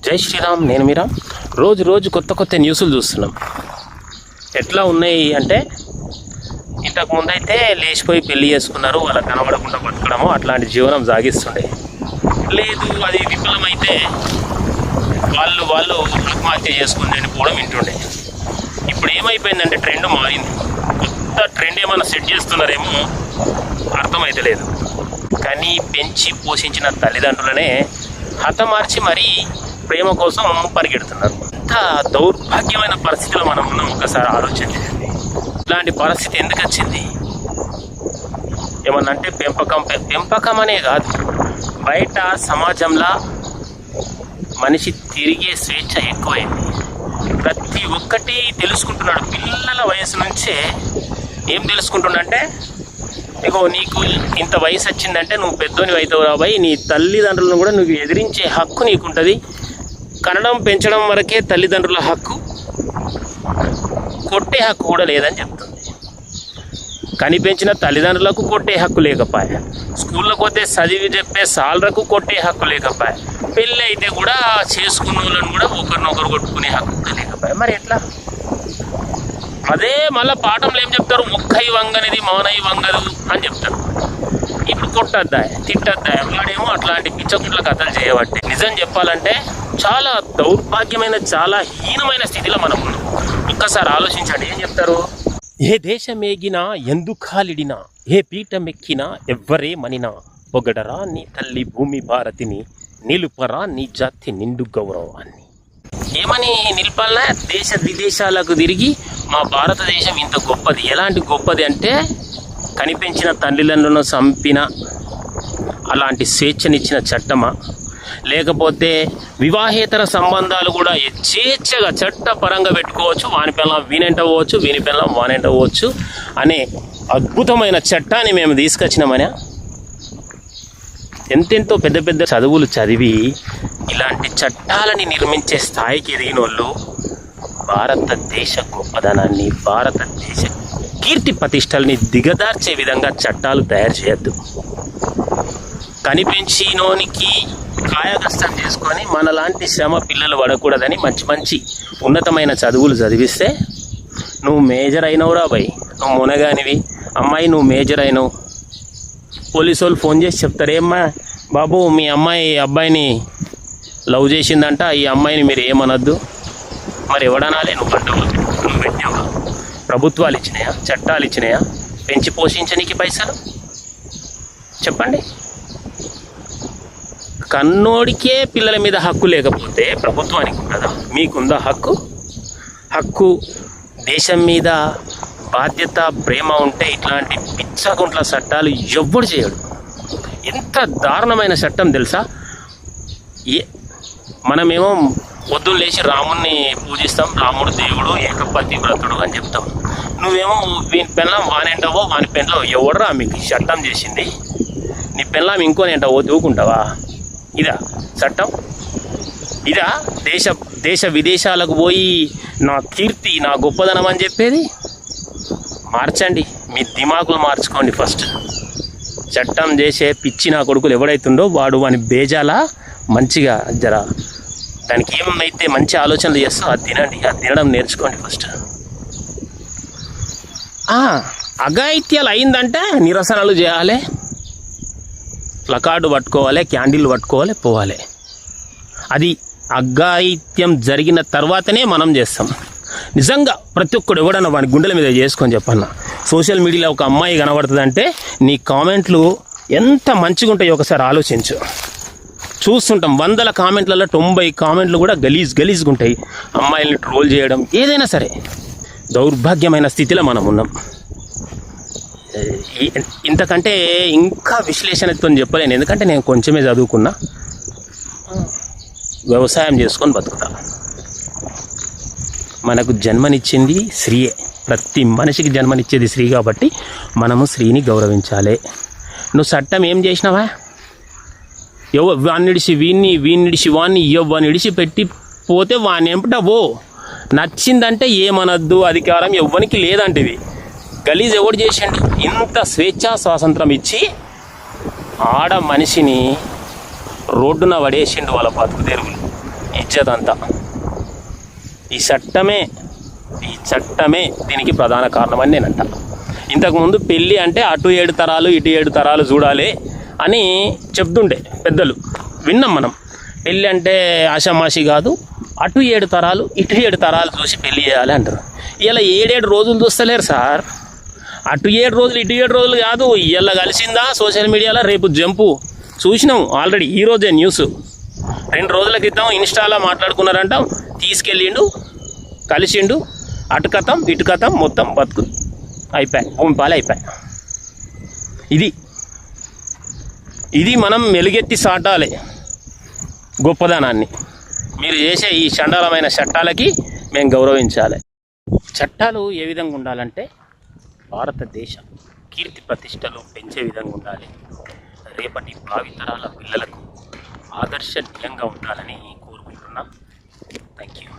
జై శ్రీరామ్. నేను మీరా. రోజు కొత్త కొత్త న్యూస్లు చూస్తున్నాం. ఎట్లా ఉన్నాయి అంటే, ఇంతకు ముందైతే లేచిపోయి పెళ్లి చేసుకున్నారు, వాళ్ళకి కనబడకుండా బతకడము అట్లాంటి జీవనం సాగిస్తుండే. లేదు అది విఫలమైతే వాళ్ళు ఆత్మహత్య చేసుకుని చనిపోవడం వింటుండే. ఇప్పుడు ఏమైపోయిందంటే ట్రెండ్ మారింది. కొత్త ట్రెండ్ ఏమైనా సెట్ చేస్తున్నారేమో అర్థమైతే లేదు. కానీ పెంచి పోషించిన తల్లిదండ్రులనే హతమార్చి మరీ ప్రేమ కోసం పరిగెడుతున్నారు. అంత దౌర్భాగ్యమైన పరిస్థితిలో మనం ఉన్నాం. ఒకసారి ఆలోచించండి, ఇలాంటి పరిస్థితి ఎందుకు వచ్చింది? ఏమన్నా అంటే పెంపకం అనే కాదు, బయట సమాజంలో మనిషి తిరిగే స్వేచ్ఛ ఎక్కువైంది. ప్రతి ఒక్కటి తెలుసుకుంటున్నాడు. పిల్లల వయసు నుంచే ఏం తెలుసుకుంటున్నాడంటే, ఇగో నీకు ఇంత వయసు వచ్చిందంటే నువ్వు పెద్దోని అవుతావు రాబాయి, నీ తల్లిదండ్రులను కూడా నువ్వు ఎదిరించే హక్కు నీకుంటుంది. కనడం పెంచడం వరకే తల్లిదండ్రుల హక్కు, కొట్టే హక్కు కూడా లేదని చెప్తుంది. కనిపెంచిన తల్లిదండ్రులకు కొట్టే హక్కు లేకపోయా, స్కూళ్ళకు పోతే చదివి చెప్పే సాలరకు కొట్టే హక్కు లేకపోయా, పెళ్ళి అయితే కూడా చేసుకున్న వాళ్ళని కూడా ఒకరినొకరు కొట్టుకునే హక్కు కూడా లేకపోయా. మరి ఎట్లా? అదే మళ్ళీ పాఠంలో ఏం చెప్తారు? ముక్కై వంగనిది మౌనై వంగదు అని చెప్తారు. ఇప్పుడు కొట్టద్దా తిట్టద్దా, వాడేమో అట్లాంటి పిచ్చకుట్ల కథలు చేయబట్టి. నిజం చెప్పాలంటే చాలా దౌర్భాగ్యమైన, చాలా హీనమైన స్థితిలో మనం ఉన్నాం. ఒక్కసారి ఆలోచించండి. ఏం చెప్తారు? ఏ దేశమేగినా ఎందుకాలిడినా, ఏ పీఠమెక్కినా ఎవ్వరేమనినా, పొగడరా నీ తల్లి భూమి భారతిని, నిలుపరా నీ జాతి నిండు గౌరవాన్ని. ఏమని నిలపాలనా? దేశ విదేశాలకు తిరిగి మా భారతదేశం ఇంత గొప్పది. ఎలాంటి గొప్పది అంటే, కనిపించిన తల్లిదండ్రులను చంపిన అలాంటి స్వేచ్ఛనిచ్చిన చట్టమా, లేకపోతే వివాహేతర సంబంధాలు కూడా యథేచ్ఛగా చట్టపరంగా పెట్టుకోవచ్చు, వాని పిల్లం వీనెంట పోవచ్చు, వీని పిల్లం వానెంట పోవచ్చు అనే అద్భుతమైన చట్టాన్ని మేము తీసుకొచ్చినామని. ఎంతెంతో పెద్ద పెద్ద చదువులు చదివి ఇలాంటి చట్టాలని నిర్మించే స్థాయికి ఎదిగిన వాళ్ళు భారతదేశ గొప్పదనాన్ని, భారతదేశ కీర్తి ప్రతిష్టల్ని దిగదార్చే విధంగా చట్టాలు తయారు చేయొద్దు. కనిపించినోనికి కాయకష్టం చేసుకొని మనలాంటి శ్రమ పిల్లలు పడకూడదని మంచి ఉన్నతమైన చదువులు చదివిస్తే, నువ్వు మేజర్ అయినవురా బాయ్, నువ్వు మునగానివి, అమ్మాయి నువ్వు మేజర్ అయినవు. పోలీసు వాళ్ళు ఫోన్ చేసి చెప్తారు, ఏమ్మా బాబు మీ అమ్మాయి అబ్బాయిని లవ్ చేసిందంట, ఈ అమ్మాయిని మీరు ఏమనొద్దు. మరి ఎవడనాలే? నువ్వు పడ్డావు, నువ్వు పెట్టావు. ప్రభుత్వాలు ఇచ్చినాయా? చట్టాలు ఇచ్చినాయా పెంచి పోషించడానికి పైసలు? చెప్పండి. కన్నోడికే పిల్లల మీద హక్కు లేకపోతే ప్రభుత్వానికి కదా మీకుందా హక్కు? దేశం మీద బాధ్యత, ప్రేమ ఉంటే ఇట్లాంటి పిచ్చగుంట్ల చట్టాలు ఎవ్వడు చేయడు. ఎంత దారుణమైన చట్టం తెలుసా? మనమేమో పొద్దున్న లేచి రాముడిని పూజిస్తాం, రాముడు దేవుడు, ఏకపతి వ్రతుడు అని చెప్తాం. నువ్వేమో వీని పెళ్ళం వానేంటావో, వాని పెళ్ళం ఎవడరా మీకు చట్టం చేసింది? నీ పెళ్ళం ఇంకోనేంటావో దూకుంటావా? ఇదా చట్టం? ఇదా దేశ విదేశాలకు పోయి నా కీర్తి, నా గొప్పదనం అని చెప్పేది? మార్చండి, మీ దిమాకులు మార్చుకోండి ఫస్ట్. చట్టం చేసే పిచ్చి నా కొడుకులు ఎవడైతుండో వాడు వాని బేజాలా మంచిగా జర దానికి ఏమైతే మంచి ఆలోచనలు చేస్తో అది తినండి, అది తినడం నేర్చుకోండి ఫస్ట్. అఘాయిత్యాలు అయిందంటే నిరసనలు చేయాలి, ప్లకార్డు పట్టుకోవాలి, క్యాండిల్ పట్టుకోవాలి, పోవాలి. అది అఘాయిత్యం జరిగిన తర్వాతనే మనం చేస్తాం. నిజంగా ప్రతి ఒక్కడు ఎవడన్నా వాని గుండెల మీద చేసుకొని చెప్పన్నా. సోషల్ మీడియాలో ఒక అమ్మాయి కనబడుతుందంటే నీ కామెంట్లు ఎంత మంచిగా ఉంటాయో ఒకసారి ఆలోచించు. చూస్తుంటాం 100 కామెంట్లలో 90 కామెంట్లు కూడా గలీజ్గా ఉంటాయి. అమ్మాయిల్ని ట్రోల్ చేయడం, ఏదైనా సరే దౌర్భాగ్యమైన స్థితిలో మనం ఉన్నాం. ఇంతకంటే ఇంకా విశ్లేషణతో చెప్పలేను, ఎందుకంటే నేను కొంచెమే చదువుకున్నా, వ్యవసాయం చేసుకొని బతుకుతా. మనకు జన్మనిచ్చింది స్త్రీయే, ప్రతి మనిషికి జన్మనిచ్చేది స్త్రీ కాబట్టి మనము స్త్రీని గౌరవించాలి. నువ్వు చట్టం ఏం చేసినావా? వాన్నిడిచి వీన్నిడిచి వాన్ని ఎవ్వనిడిచి పెట్టి పోతే వాని ఎంపటవో నచ్చిందంటే ఏమనద్దు, అధికారం ఎవ్వనికి లేదంటివి. గలీజ్ ఎవడు చేసిండు? ఇంత స్వేచ్ఛా స్వాతంత్రం ఇచ్చి ఆడ మనిషిని రోడ్డున పడేసిండు వాళ్ళ బతుకు తెరువులు. ఈ ఇజ్జత్ అంతా. ఈ చట్టమే దీనికి ప్రధాన కారణమని నేను అంట. ఇంతకుముందు పెళ్ళి అంటే అటు 7 తరాలు ఇటు 7 తరాలు చూడాలి అని చెప్తుండే పెద్దలు, విన్నాం మనం. పెళ్ళి అంటే ఆషామాషి కాదు, అటు 7 తరాలు ఇటు 7 తరాలు చూసి పెళ్ళి చేయాలి అంటారు. ఇలా 7 రోజులు చూస్తలేరు సార్. అటు 7 రోజులు ఇటు 7 రోజులు కాదు, ఇవాళ కలిసిందా సోషల్ మీడియాలో, రేపు జంపు చూసినాం ఆల్రెడీ. ఈరోజే న్యూస్. 2 రోజుల క్రితం ఇన్స్టాలో మాట్లాడుకున్నారంట, తీసుకెళ్ళిండు, కలిసిండు, అటు కథం ఇటు కథం, మొత్తం బతుకు అయిపోయాయి, భూమి పాలు అయిపోయాయి. ఇది మనం మెలుగెత్తి సాటాలి గొప్పదనాన్ని. మీరు చేసే ఈ చండాలమైన చట్టాలకి మేము గౌరవించాలి. చట్టాలు ఏ విధంగా ఉండాలంటే భారతదేశ కీర్తి ప్రతిష్టలు పెంచే విధంగా ఉండాలి. రేపటి భావితరాల పిల్లలకు ఆదర్శనీయంగా ఉండాలని కోరుకుంటున్నా. Thank you.